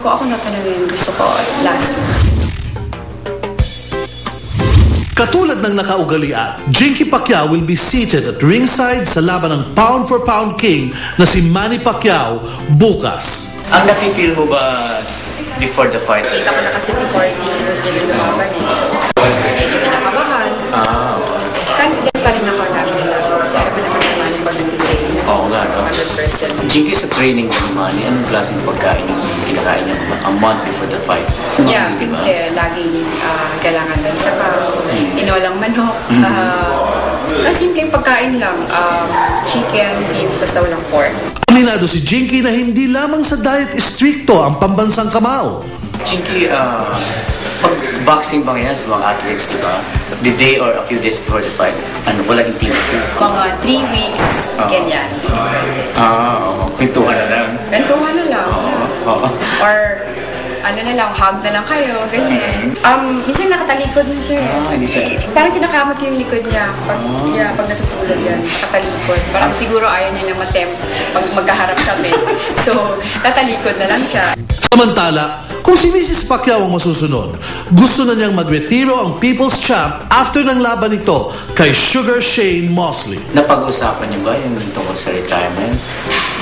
Kung ako natanungin, gusto ko last. Katulad ng nakaugalian, Jinky Pacquiao will be seated at ringside sa laban ng pound-for-pound king na si Manny Pacquiao bukas. Ang nafe-feel mo ba before the fight? Kita ko na kasi before si Bruce Lee lumaban eh. So, medyo kinakabahan. Confident pa rin ako na kasi ayaw ko naman sa Manny pag nag-train. Oo nga, no? 100%. Jinky sa training ng Manny, anong klaseng pagkain yung kinakain niya a month before the fight? Yeah, simple. Laging kailangan may sabaw, inolang manok. Simpleng pagkain lang. Chicken, beef, basta walang pork. Aminado si Jinky na hindi lamang sa diet stricto ang pambansang kamao. Jinky, pag boxing ba ngayon sa mga athletes, di ba? The day or a few days before the fight, wala intimacy? Mga 3 weeks, ganyan. Pintuhan na lang. Pintuhan na lang. Or ano na lang, hug na lang kayo, ganyan. Minsan nakatalikod na siya. Hindi siya. Parang kinakamot ko yung likod niya pag natutulog yan, nakatalikod. Parang siguro ayaw niya na matempt pag magkaharap kami. So, tatalikod na lang siya. Samantala, kung si Mrs. Pacquiao ang masusunod, gusto na niyang magretiro ang People's Champ after ng laban nito kay Sugar Shane Mosley. Napag-usapan niyo ba yung tungkol sa retirement?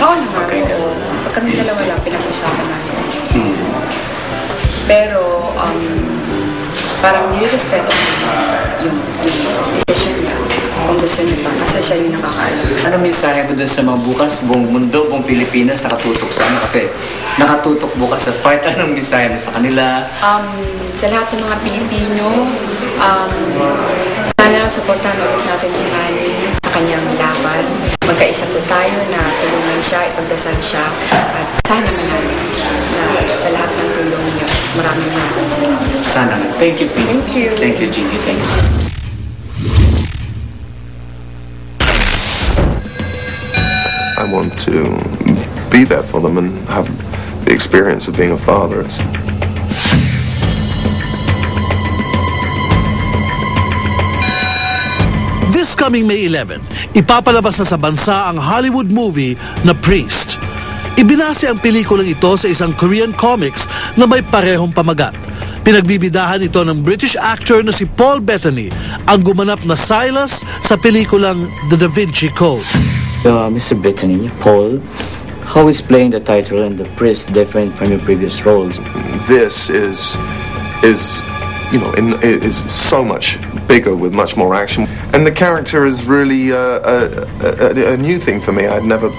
Oo naman. Pag kami dalawa lang, pinag-usapan natin. Pero, parang nirespeto ko yung decision niya kung gusto niya pa. Kasi siya yung nakakaalam. Ano mensahe mo dun sa mga bukas, buong mundo, buong Pilipinas, nakatutok sa ano? Kasi nakatutok bukas sa fight. Anong mensahe mo sa kanila? Sa lahat ng mga Pilipino, sana supportahan ulit natin si Manny sa kanyang laban. Magkaisa po tayo na tulungan siya, ipagdasal siya, at sana manalo na sa lahat ng tulong niyo. Maraming salamat. Sana. Thank you, Pete. Thank you. Thank you, Jinky. Thank you. I want to be there for them and have the experience of being a father. This coming May 11, ipapalabas na sa bansa ang Hollywood movie na Priest. Ibinase ang pelikulang ito sa isang Korean comics na may parehong pamagat. Pinagbibidahan ito ng British actor na si Paul Bettany, ang gumanap na Silas sa pelikulang The Da Vinci Code. Mr. Bettany, Paul, how is playing the title and the priest different from your previous roles? This is so much bigger with much more action, and the character is really a new thing for me. I'd never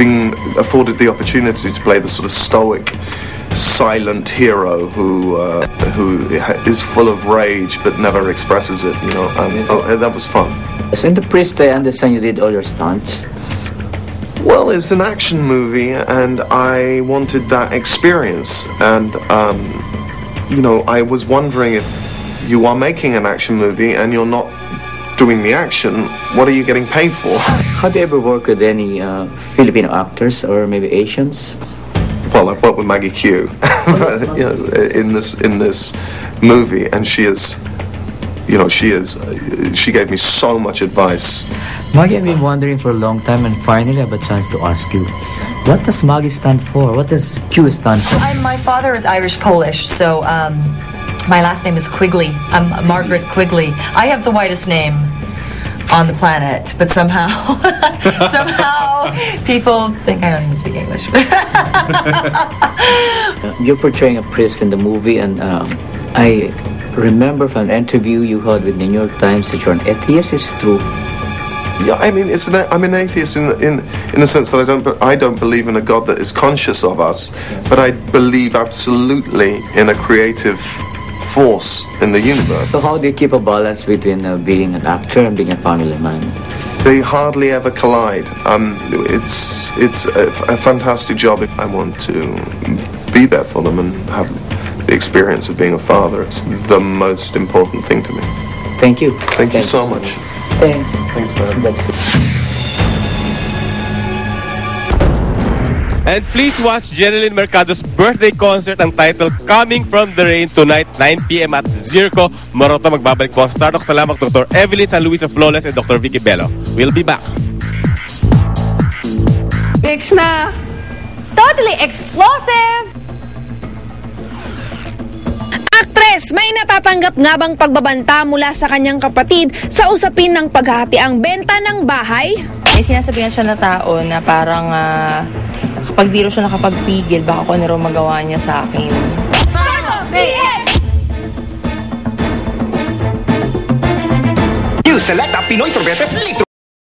been afforded the opportunity to play the sort of stoic, silent hero who is full of rage but never expresses it. That was fun. So in the priest, I understand you did all your stunts. Well, it's an action movie, and I wanted that experience. And I was wondering, if you are making an action movie and you're not doing the action, what are you getting paid for? Have you ever worked with any Filipino actors or maybe Asians? Well, I've worked with Maggie Q in this movie, and she gave me so much advice. Maggie, I've been wondering for a long time, and finally I have a chance to ask you, what does Maggie stand for? What does Q stand for? My father is Irish-Polish, so my last name is Quigley. I'm Margaret Quigley. I have the whitest name on the planet, but somehow people think I don't even speak English. You're portraying a priest in the movie, and I remember from an interview you had with the New York Times that you're an atheist. Is it true? Yeah, I mean, I'm an atheist in the sense that I don't believe in a God that is conscious of us, but I believe absolutely in a creative force in the universe. So how do you keep a balance between being an actor and being a family man? They hardly ever collide. It's a fantastic job. I want to be there for them and have the experience of being a father. It's the most important thing to me. Thank you. Thank you so much. Thanks. Thanks, man. That's good. And please watch Jeneline Mercado's birthday concert, ang title Coming From The Rain, tonight 9 p.m. at Zirco Moroto. Magbabalik po ang Stardock. Salamat Dr. Evelyn San Luis of Flawless and Dr. Vicky Bello. We'll be back. Fix na! Totally explosive! aktres, may natatanggap nga bang pagbabanta mula sa kanyang kapatid sa usapin ng paghahati ang benta ng bahay? May sinasabihan siya na tao na parang kapag di rin siya nakapagpigil, baka kung ano rin magawa niya sa akin. You select a Pinoy sorbetes litro.